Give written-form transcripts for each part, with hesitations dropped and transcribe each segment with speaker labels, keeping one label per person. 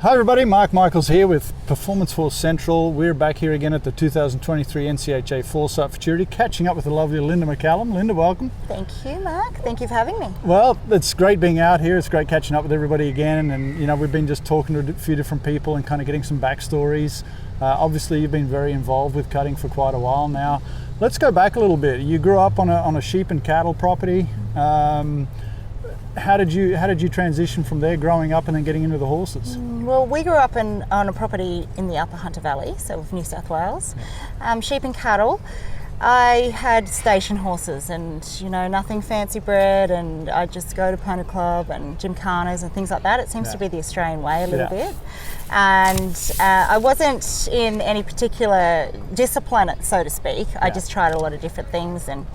Speaker 1: Hi everybody, Mark Michaels here with Performance Force Central. We're back here again at the 2023 NCHA Foresight Futurity, catching up with the lovely Lynda MacCallum. Lynda, welcome.
Speaker 2: Thank you, Mark. Thank you for having me.
Speaker 1: Well, it's great being out here. It's great catching up with everybody again. And, you know, we've been just talking to a few different people and kind of getting some backstories. Obviously, you've been very involved with cutting for quite a while now. Let's go back a little bit. You grew up on a sheep and cattle property. How did you transition from there, growing up and then getting into the horses?
Speaker 2: Well, we grew up on a property in the Upper Hunter Valley, so of New South Wales. Sheep and cattle. I had station horses and, you know, nothing fancy bred, and I'd just go to Pony Club and gymkhanas and things like that. It seems to be the Australian way a little bit. And I wasn't in any particular discipline, so to speak. I just tried a lot of different things, and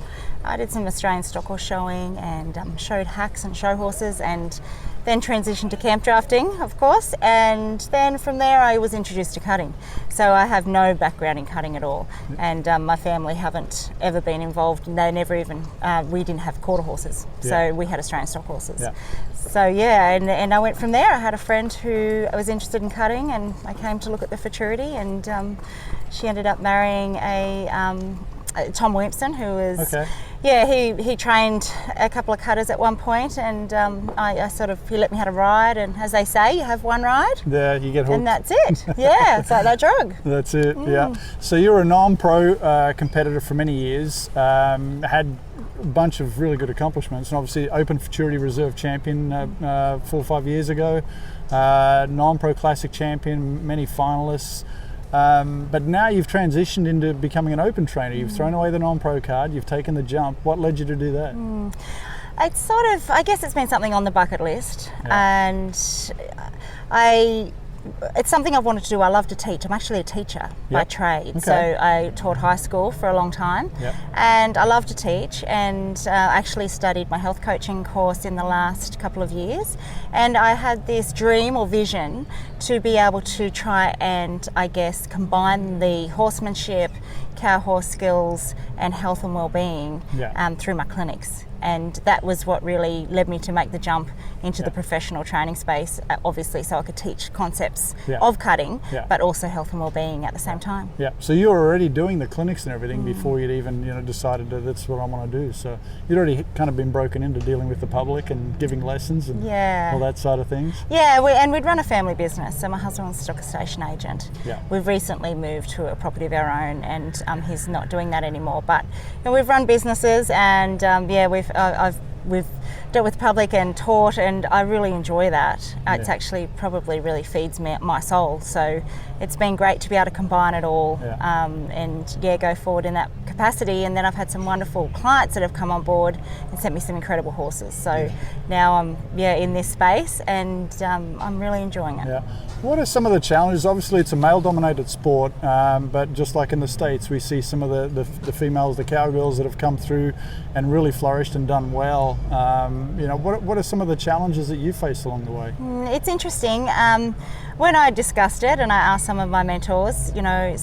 Speaker 2: I did some Australian stock horse showing and showed hacks and show horses, and then transitioned to camp drafting, of course, and then from there I was introduced to cutting. So I have no background in cutting at all, and my family haven't ever been involved. They never even, we didn't have quarter horses, so we had Australian stock horses. So and I went from there. I had a friend who was interested in cutting, and I came to look at the Futurity, and she ended up marrying Tom Williamson, who was, he trained a couple of cutters at one point, and he let me have a ride, and as they say, you have one ride.
Speaker 1: Yeah, you get hooked.
Speaker 2: And that's it. Yeah, it's like that drug.
Speaker 1: That's it, yeah. So you were a non-pro competitor for many years, had a bunch of really good accomplishments, and obviously Open Futurity Reserve champion 4 or 5 years ago, non-pro classic champion, many finalists. But now you've transitioned into becoming an open trainer. You've thrown away the non-pro card, you've taken the jump. What led you to do that?
Speaker 2: It's sort of, I guess it's been something on the bucket list, and it's something I've wanted to do. I love to teach. I'm actually a teacher by trade. So I taught high school for a long time, and I love to teach, and actually studied my health coaching course in the last couple of years, and I had this dream or vision to be able to try and, I guess, combine the horsemanship, cow horse skills and health and well-being through my clinics. And that was what really led me to make the jump into the professional training space, obviously, so I could teach concepts of cutting, but also health and well-being at the same time.
Speaker 1: So you were already doing the clinics and everything before you'd even, you know, decided that that's what I want to do. So you'd already kind of been broken into dealing with the public and giving lessons and all that side of things.
Speaker 2: And we'd run a family business. So my husband was a stock station agent. We've recently moved to a property of our own, and he's not doing that anymore. But we've run businesses, and we've dealt with public and taught, and I really enjoy that. It's actually probably really feeds my soul. So it's been great to be able to combine it all and go forward in that capacity. And then I've had some wonderful clients that have come on board and sent me some incredible horses. So now I'm in this space, and I'm really enjoying it.
Speaker 1: What are some of the challenges? Obviously it's a male-dominated sport, but just like in the States, we see some of the females, the cowgirls that have come through and really flourished and done well. What are some of the challenges that you faced along the way?
Speaker 2: It's interesting. When I discussed it and I asked some of my mentors, you know,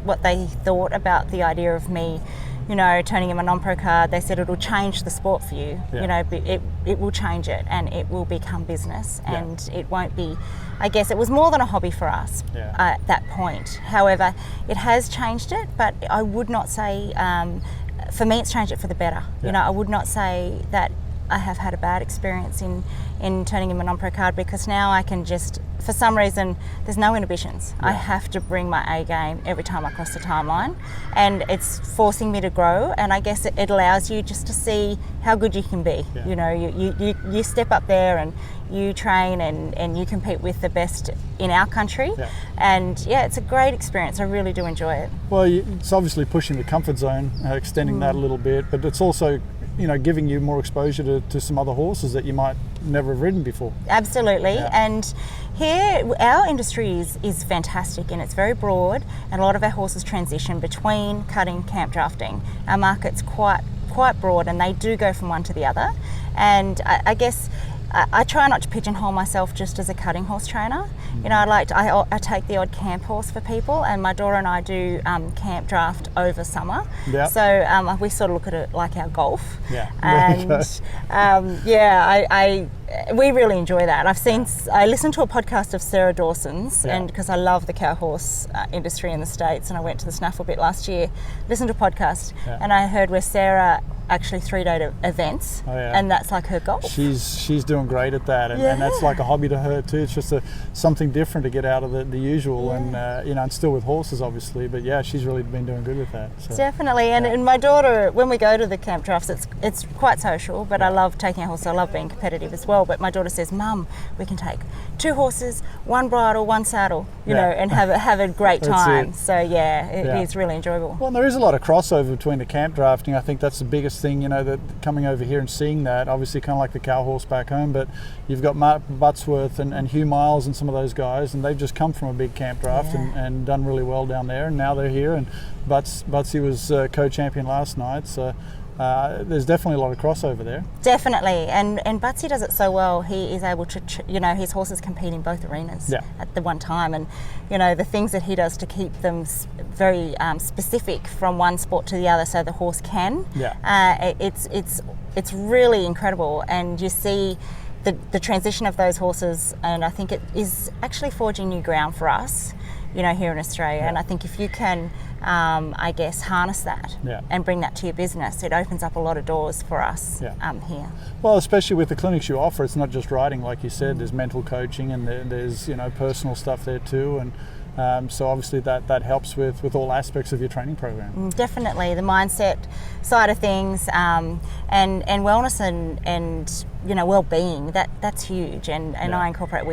Speaker 2: what they thought about the idea of me, you know, turning in my non-pro card, they said it'll change the sport for you. You know, it will change it, and it will become business, and it won't be, I guess it was more than a hobby for us at that point. However, it has changed it, but I would not say, for me it's changed it for the better. You know, I would not say that I have had a bad experience in turning in my non-pro card, because now I can just, for some reason, there's no inhibitions. I have to bring my A game every time I cross the timeline, and it's forcing me to grow, and I guess it allows you just to see how good you can be. You know, you step up there and you train and you compete with the best in our country, and it's a great experience. I really do enjoy it. Well,
Speaker 1: it's obviously pushing the comfort zone, extending that a little bit, but it's also, you know, giving you more exposure to some other horses that you might never have ridden before.
Speaker 2: Absolutely. And here our industry is fantastic, and it's very broad, and a lot of our horses transition between cutting, camp drafting. Our market's quite broad, and they do go from one to the other, and I guess I try not to pigeonhole myself just as a cutting horse trainer. You know, I take the odd camp horse for people, and my daughter and I do camp draft over summer.
Speaker 1: Yep.
Speaker 2: So we sort of look at it like our golf.
Speaker 1: Yeah.
Speaker 2: And we really enjoy that. I listened to a podcast of Sarah Dawson's, and because I love the cow horse industry in the States, and I went to the Snaffle bit last year, listened to a podcast, and I heard where Sarah actually 3-day events, and that's like her goal.
Speaker 1: She's doing great at that, and that's like a hobby to her too. It's just something different to get out of the usual, and and still with horses obviously, but she's really been doing good with that. So.
Speaker 2: Definitely, and my daughter, when we go to the camp drafts, it's quite social, but I love taking a horse. I love being competitive as well. But my daughter says, "Mum, we can take 2 horses, 1 bridle, 1 saddle, you know, and have a great time." So it is really enjoyable.
Speaker 1: Well, there is a lot of crossover between the camp drafting. I think that's the biggest thing, you know, that coming over here and seeing that, obviously kind of like the cow horse back home, but you've got Mark Buttsworth and Hugh Miles and some of those guys, and they've just come from a big camp draft and done really well down there, and now they're here, and Butsy was co-champion last night, so there's definitely a lot of crossover there.
Speaker 2: Definitely, and Butsy does it so well. He is able to, his horses compete in both arenas at the one time, and the things that he does to keep them very specific from one sport to the other, so the horse can. It's really incredible, and you see the transition of those horses, and I think it is actually forging new ground for us, here in Australia. And I think if you can, harness that and bring that to your business, it opens up a lot of doors for us here.
Speaker 1: Well, especially with the clinics you offer, it's not just riding, like you said. There's mental coaching, and there's personal stuff there too, and so obviously that helps with all aspects of your training program.
Speaker 2: Definitely, the mindset side of things, and wellness and well-being, that's huge, and I incorporate,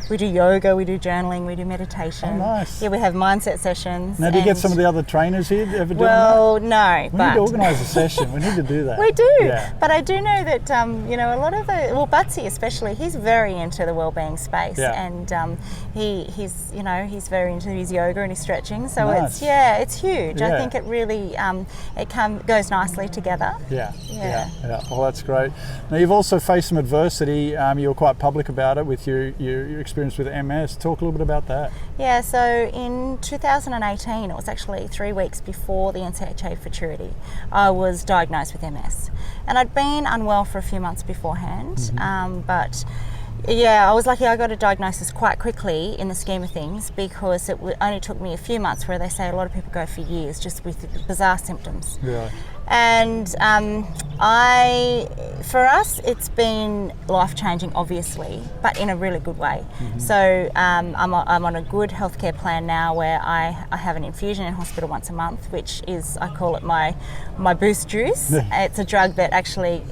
Speaker 2: we do yoga, we do journaling, we do meditation.
Speaker 1: Oh, nice.
Speaker 2: We have mindset sessions.
Speaker 1: Now, do you get some of the other trainers here ever doing that?
Speaker 2: Well, no,
Speaker 1: we need to organise a session. We need to do that.
Speaker 2: We do, but I do know that a lot of Butsy especially, he's very into the well-being space, and he's very into his yoga and his stretching. So
Speaker 1: nice.
Speaker 2: it's huge. I think it really goes nicely together.
Speaker 1: Yeah. Well, that's great. Now, you've also faced some adversity. You were quite public about it with your experience with MS. Talk a little bit about that.
Speaker 2: Yeah, so in 2018, it was actually 3 weeks before the NCHA Futurity, I was diagnosed with MS. And I'd been unwell for a few months beforehand, but I was lucky. I got a diagnosis quite quickly in the scheme of things, because it only took me a few months, where they say a lot of people go for years just with bizarre symptoms.
Speaker 1: Yeah.
Speaker 2: And for us, it's been life-changing, obviously, but in a really good way. So I'm on a good healthcare plan now, where I have an infusion in hospital once a month, which is, I call it my boost juice. It's a drug that actually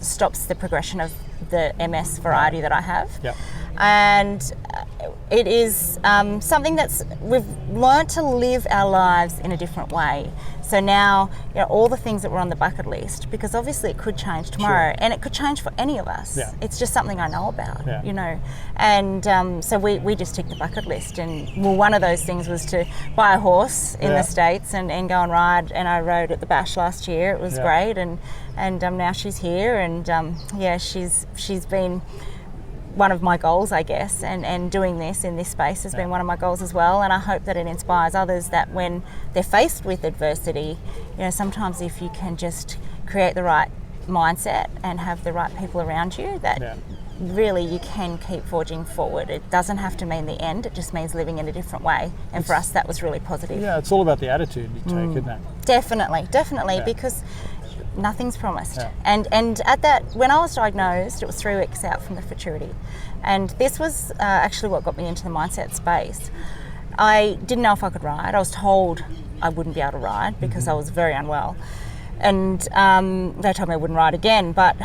Speaker 2: stops the progression of the MS variety that I have. And it is something we've learnt to live our lives in a different way. So now, all the things that were on the bucket list, because obviously it could change tomorrow, and it could change for any of us. It's just something I know about, And so we just ticked the bucket list, and one of those things was to buy a horse in the States and go and ride. And I rode at the Bash last year. It was great, and now she's here, and she's been one of my goals, I guess, and doing this in this space has been one of my goals as well. And I hope that it inspires others, that when they're faced with adversity, sometimes if you can just create the right mindset and have the right people around you, that really you can keep forging forward. It doesn't have to mean the end, it just means living in a different way. And for us, that was really positive.
Speaker 1: Yeah, it's all about the attitude you take, isn't it?
Speaker 2: Definitely, because nothing's promised. And at that, when I was diagnosed, it was 3 weeks out from the Futurity, and this was actually what got me into the mindset space. I didn't know if I could ride. I was told I wouldn't be able to ride because I was very unwell, and they told me I wouldn't ride again. But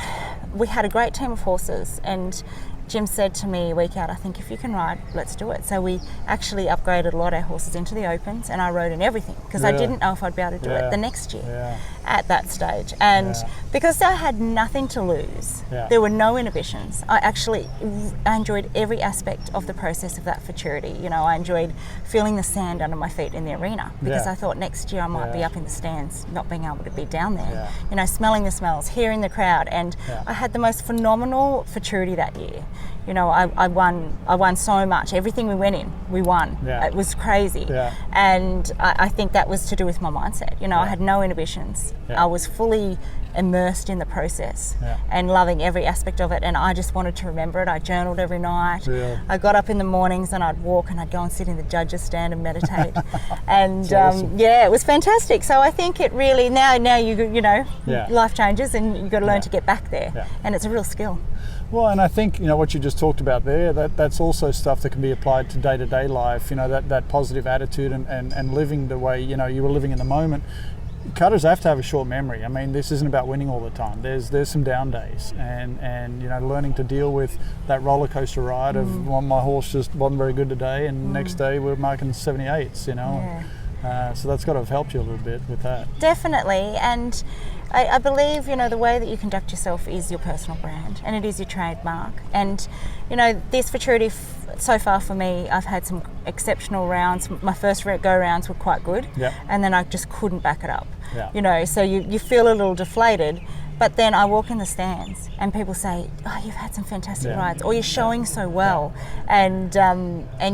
Speaker 2: we had a great team of horses, and Jim said to me a week out, I think if you can ride, let's do it. So we actually upgraded a lot of our horses into the opens, and I rode in everything because I didn't know if I'd be able to do it the next year at that stage. And because I had nothing to lose, there were no inhibitions. I enjoyed every aspect of the process of that Futurity. You know, I enjoyed feeling the sand under my feet in the arena because I thought next year I might be up in the stands, not being able to be down there. You know, smelling the smells, hearing the crowd, and I had the most phenomenal Futurity that year. You know, I won so much. Everything we went in, we won. It was crazy. And I think that was to do with my mindset. You know, I had no inhibitions. I was fully immersed in the process and loving every aspect of it, and I just wanted to remember it. I journaled every night. I got up in the mornings and I'd walk and I'd go and sit in the judges stand and meditate. And
Speaker 1: awesome.
Speaker 2: it was fantastic. So I think it really, now you know, life changes and you've got to learn to get back there, and it's a real skill.
Speaker 1: Well, and I think, you know, what you just talked about there, that's also stuff that can be applied to day-to-day life, you know, that positive attitude and living the way, you know, you were living in the moment. Cutters have to have a short memory. I mean, this isn't about winning all the time. There's some down days, and you know, learning to deal with that roller coaster ride of, well, my horse just wasn't very good today, and next day we're marking 78s, you know. So that's got to have helped you a little bit with that.
Speaker 2: Definitely, and I believe, you know, the way that you conduct yourself is your personal brand, and it is your trademark. And, you know, this Futurity, so far for me, I've had some exceptional rounds. My first go rounds were quite good, and then I just couldn't back it up. You know, so you feel a little deflated. But then I walk in the stands and people say, oh, you've had some fantastic rides, or you're showing so well. And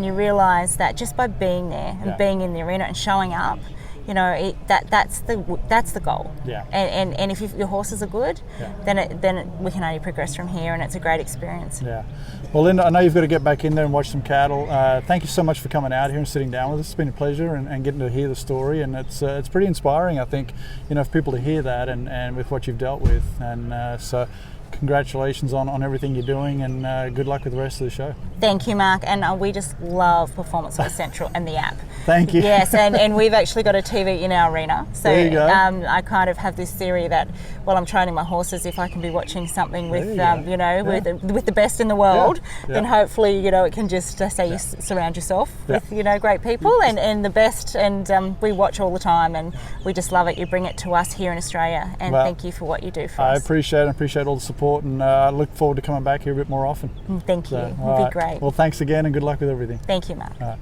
Speaker 2: you realise that just by being there and being in the arena and showing up, you know, that's the goal. And if your horses are good, then we can only progress from here, and it's a great experience.
Speaker 1: Well, Lynda, I know you've got to get back in there and watch some cattle. Thank you so much for coming out here and sitting down with us. It's been a pleasure, and getting to hear the story, and it's pretty inspiring, I think, you know, for people to hear that and with what you've dealt with. And so congratulations on everything you're doing, and good luck with the rest of the show.
Speaker 2: Thank you, Mark, and we just love Performance Horse Central and the app.
Speaker 1: Thank you.
Speaker 2: Yes, and we've actually got a TV in our arena, so
Speaker 1: there you go.
Speaker 2: I kind of have this theory that while I'm training my horses, if I can be watching something with you know, with the best in the world, then hopefully, you know, it can just you surround yourself with, you know, great people and the best, and we watch all the time, and we just love it. You bring it to us here in Australia, and thank you for what you do for us.
Speaker 1: I appreciate all the support, and I look forward to coming back here a bit more often.
Speaker 2: Thank you. It'd be great.
Speaker 1: Well, thanks again, and good luck with everything.
Speaker 2: Thank you, Mark.
Speaker 1: All right.